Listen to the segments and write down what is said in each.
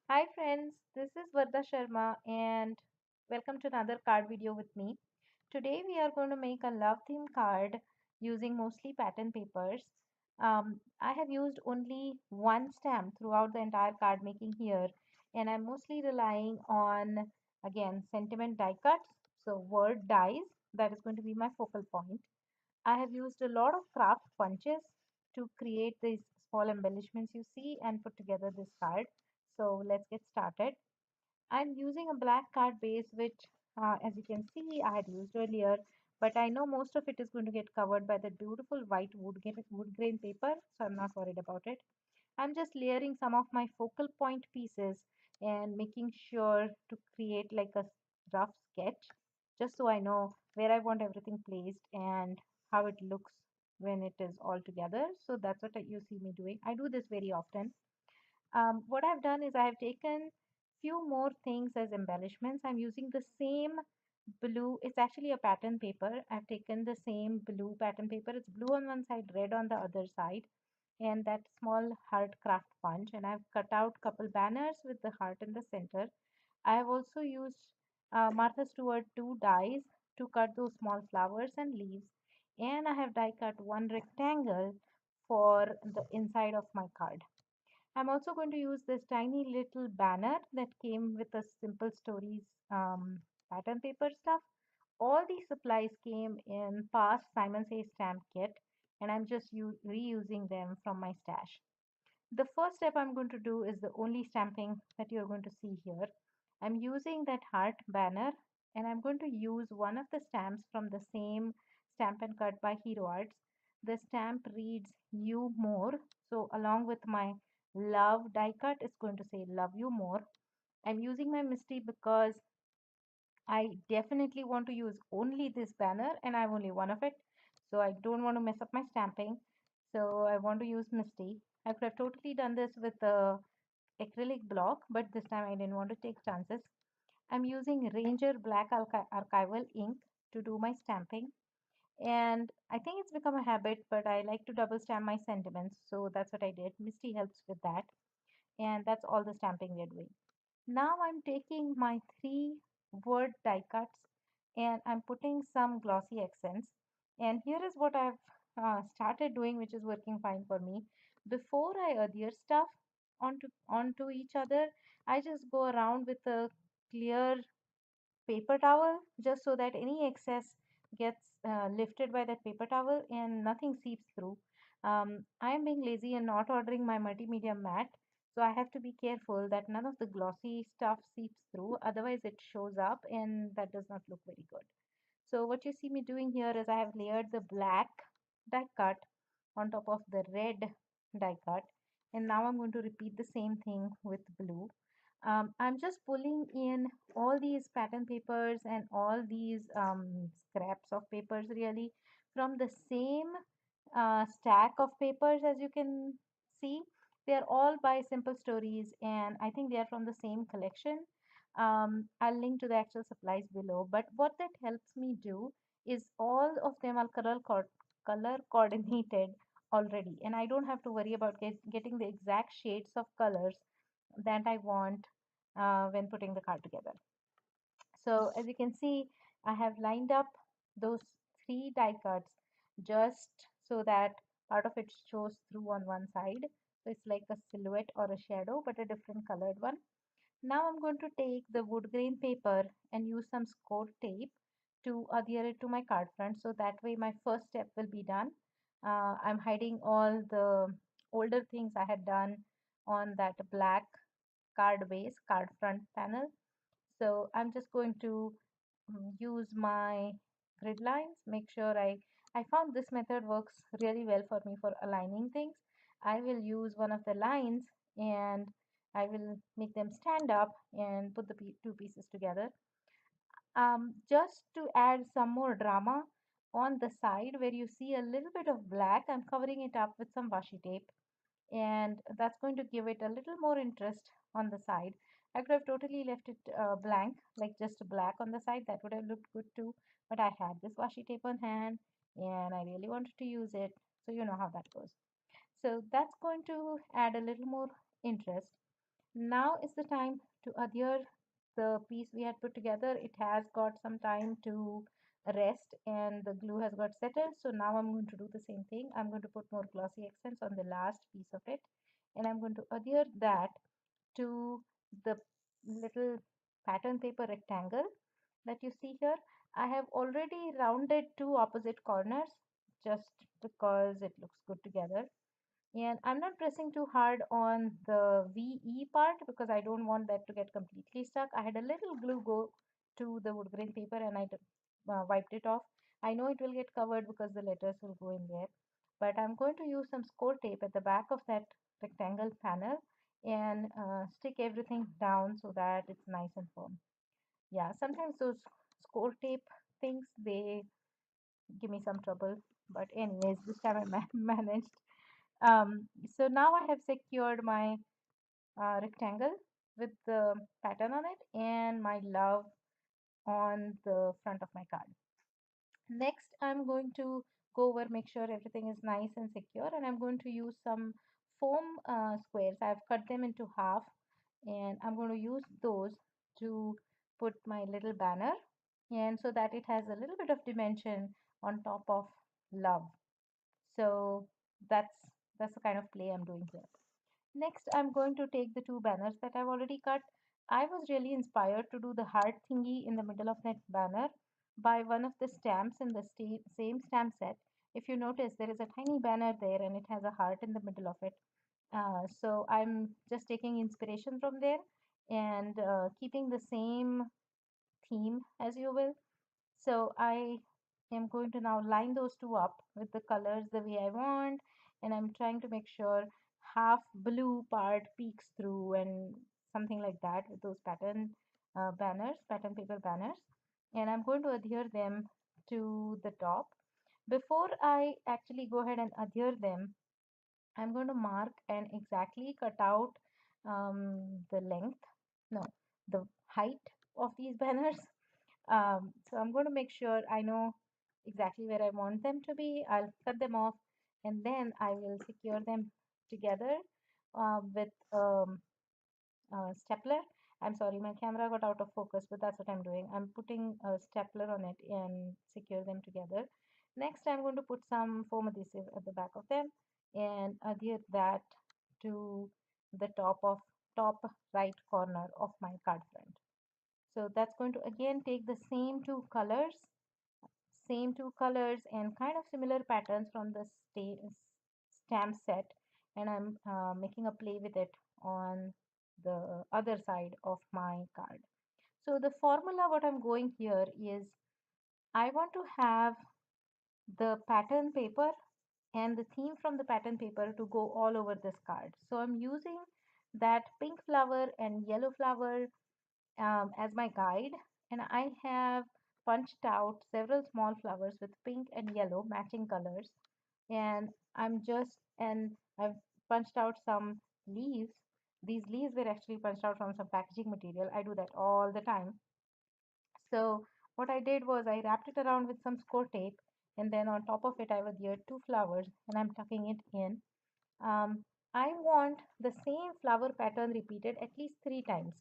Hi friends, this is Vardha Sharma and welcome to another card video with me. Today we are going to make a love theme card using mostly pattern papers. I have used only one stamp throughout the entire card making here, and I'm mostly relying on again sentiment die cuts, so word dies. That is going to be my focal point. I have used a lot of craft punches to create these small embellishments you see and put together this card. So let's get started. I'm using a black card base which as you can see I had used earlier, but I know most of it is going to get covered by the beautiful white wood grain paper, so I'm not worried about it. I'm just layering some of my focal point pieces and making sure to create like a rough sketch just so I know where I want everything placed and how it looks when it is all together. So that's what you see me doing. I do this very often. What I've done is I have taken few more things as embellishments. I'm using the same blue. It's actually a pattern paper. I've taken the same blue pattern paper. It's blue on one side, red on the other side, and that small heart craft punch. And I've cut out couple banners with the heart in the center. I have also used Martha Stewart 2 dies to cut those small flowers and leaves. And I have die cut one rectangle for the inside of my card. I'm also going to use this tiny little banner that came with a simple stories pattern paper stuff. All these supplies came in past Simon Says stamp kit, and I'm just reusing them from my stash. The first step I'm going to do is the only stamping that you're going to see here. I'm using that heart banner, and I'm going to use one of the stamps from the same Stamp and Cut by Hero Arts. The stamp reads "You More," so along with my love die cut, it's going to say "Love You More." I'm using my Misty because I definitely want to use only this banner and I have only one of it. So I don't want to mess up my stamping. So I want to use Misty. I could have totally done this with a acrylic block, but this time I didn't want to take chances. I'm using Ranger Black Archival ink to do my stamping. And I think it's become a habit, but I like to double stamp my sentiments. So that's what I did. Misty helps with that. And that's all the stamping we're doing. Now I'm taking my three word die cuts and I'm putting some glossy accents. And here is what I've started doing, which is working fine for me. Before I adhere stuff onto each other, I just go around with a clear paper towel just so that any excess gets lifted by that paper towel and nothing seeps through. I am being lazy and not ordering my multimedia mat, so I have to be careful that none of the glossy stuff seeps through, otherwise, it shows up and that does not look very good. So, what you see me doing here is I have layered the black die cut on top of the red die cut, and now I'm going to repeat the same thing with blue. I'm just pulling in all these pattern papers and all these scraps of papers really from the same stack of papers as you can see. They are all by Simple Stories and I think they are from the same collection. I'll link to the actual supplies below. But what that helps me do is all of them are color coordinated already, and I don't have to worry about getting the exact shades of colors that I want when putting the card together. So as you can see, I have lined up those three die cuts just so that part of it shows through on one side. So it's like a silhouette or a shadow, but a different colored one. Now I'm going to take the wood grain paper and use some score tape to adhere it to my card front. So that way my first step will be done. I'm hiding all the older things I had done on that black card front panel. So I'm just going to use my grid lines, make sure I found this method works really well for me for aligning things. I will use one of the lines and I will make them stand up and put the two pieces together. Just to add some more drama on the side where you see a little bit of black, I'm covering it up with some washi tape, and that's going to give it a little more interest on the side. I could have totally left it blank, like just black on the side. That would have looked good too. But I had this washi tape on hand and I really wanted to use it. So you know how that goes. So that's going to add a little more interest. Now is the time to adhere the piece we had put together. It has got some time to rest and the glue has got settled. So now I'm going to do the same thing. I'm going to put more glossy accents on the last piece of it, and I'm going to adhere that to the little pattern paper rectangle that you see here. I have already rounded two opposite corners just because it looks good together. And I'm not pressing too hard on the VE part because I don't want that to get completely stuck. I had a little glue go to the wood grain paper and I wiped it off. I know it will get covered because the letters will go in there. But I'm going to use some score tape at the back of that rectangle panel and stick everything down so that it's nice and firm. Yeah, sometimes those score tape things, they give me some trouble. But anyways, this time I managed. So now I have secured my rectangle with the pattern on it and my love on the front of my card. Next, I'm going to go over, make sure everything is nice and secure, and I'm going to use some foam squares. I've cut them into half, and I'm going to use those to put my little banner, and so that it has a little bit of dimension on top of love. So that's that's the kind of play I'm doing here. Next, I'm going to take the two banners that I've already cut. I was really inspired to do the heart thingy in the middle of that banner by one of the stamps in the same stamp set. If you notice, there is a tiny banner there and it has a heart in the middle of it. So I'm just taking inspiration from there and keeping the same theme as you will. So I am going to now line those two up with the colors the way I want, and I'm trying to make sure half blue part peeks through and something like that with those pattern paper banners. And I'm going to adhere them to the top. Before I actually go ahead and adhere them, I'm going to mark and exactly cut out the length, no, the height of these banners. So I'm going to make sure I know exactly where I want them to be. I'll cut them off and then I will secure them together with stapler. I'm sorry, my camera got out of focus, but that's what I'm doing. I'm putting a stapler on it and secure them together. Next, I'm going to put some foam adhesive at the back of them and adhere that to the top right corner of my card front. So that's going to again take the same two colors and kind of similar patterns from the stamp set, and I'm making a play with it on the other side of my card. So the formula what I'm going here is I want to have the pattern paper and the theme from the pattern paper to go all over this card. So I'm using that pink flower and yellow flower as my guide, and I have punched out several small flowers with pink and yellow matching colors, and I've punched out some leaves. These leaves were actually punched out from some packaging material. I do that all the time. So what I did was I wrapped it around with some score tape, and then on top of it I adhered two flowers and I'm tucking it in. I want the same flower pattern repeated at least three times.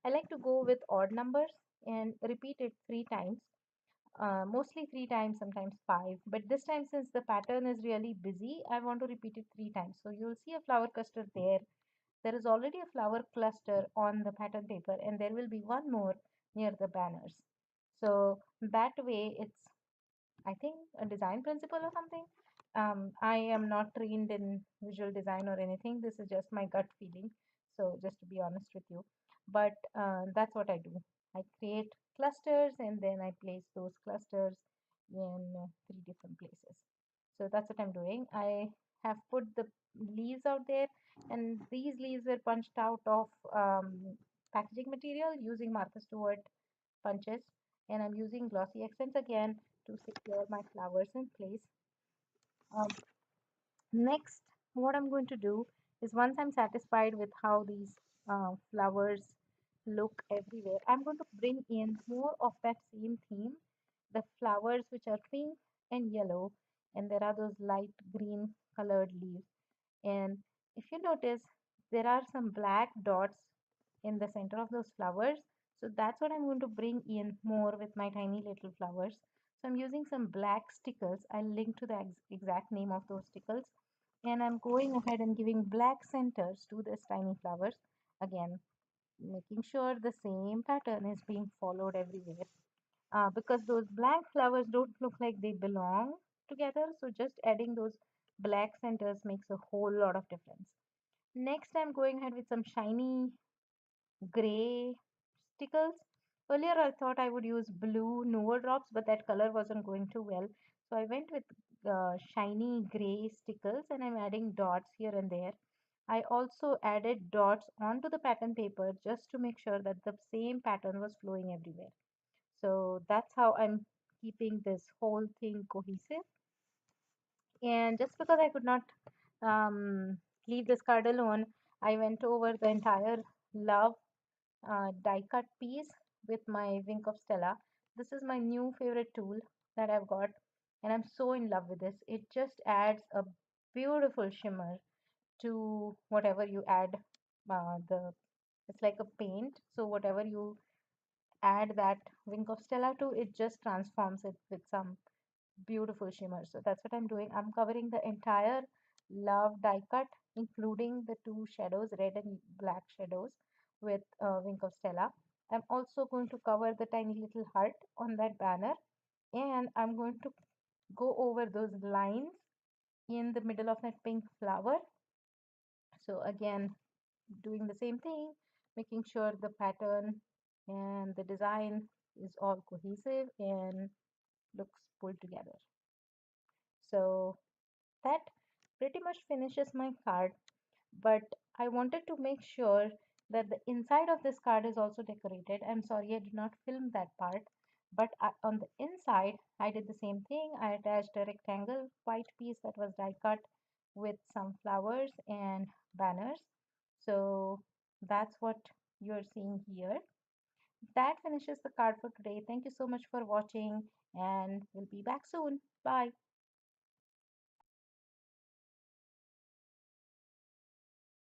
I like to go with odd numbers and repeat it three times, mostly three times, sometimes five. But this time, since the pattern is really busy, I want to repeat it three times. So you'll see a flower cluster there. There is already a flower cluster on the pattern paper, and there will be one more near the banners. So that way, it's I think a design principle or something. I am not trained in visual design or anything. This is just my gut feeling. So just to be honest with you, but that's what I do. I create clusters and then I place those clusters in three different places. So that's what I'm doing. I have put the leaves out there, and these leaves were punched out of packaging material using Martha Stewart punches, and I'm using glossy accents again to secure my flowers in place. Um, Next, what I'm going to do is once I'm satisfied with how these flowers look everywhere, I'm going to bring in more of that same theme, the flowers which are pink and yellow, and there are those light green colored leaves. And if you notice, there are some black dots in the center of those flowers. So that's what I'm going to bring in more with my tiny little flowers. So I'm using some black stickers. I'll link to the exact name of those stickers. And I'm going ahead and giving black centers to this tiny flowers. Again, making sure the same pattern is being followed everywhere. Because those blank flowers don't look like they belong together. So just adding those black centers makes a whole lot of difference. Next, I'm going ahead with some shiny gray stickers. Earlier, I thought I would use blue Nuvo drops, but that color wasn't going too well. So I went with shiny gray stickers and I'm adding dots here and there. I also added dots onto the pattern paper just to make sure that the same pattern was flowing everywhere. So that's how I'm keeping this whole thing cohesive. And just because I could not leave this card alone, I went over the entire love die cut piece with my Wink of Stella. This is my new favorite tool that I've got, and I'm so in love with this. It just adds a beautiful shimmer to whatever you add. The It's like a paint, so whatever you add that Wink of Stella to, it just transforms it with some beautiful shimmer. So that's what I'm doing. I'm covering the entire love die cut, including the two shadows, red and black shadows, with Wink of Stella. I'm also going to cover the tiny little heart on that banner, and I'm going to go over those lines in the middle of that pink flower. So again, doing the same thing, making sure the pattern and the design is all cohesive and looks pulled together. So that pretty much finishes my card, but I wanted to make sure that the inside of this card is also decorated. I'm sorry I did not film that part, but on the inside I did the same thing. I attached a rectangle white piece that was die cut with some flowers and banners. So that's what you're seeing here. That finishes the card for today. Thank you so much for watching, and we'll be back soon. Bye.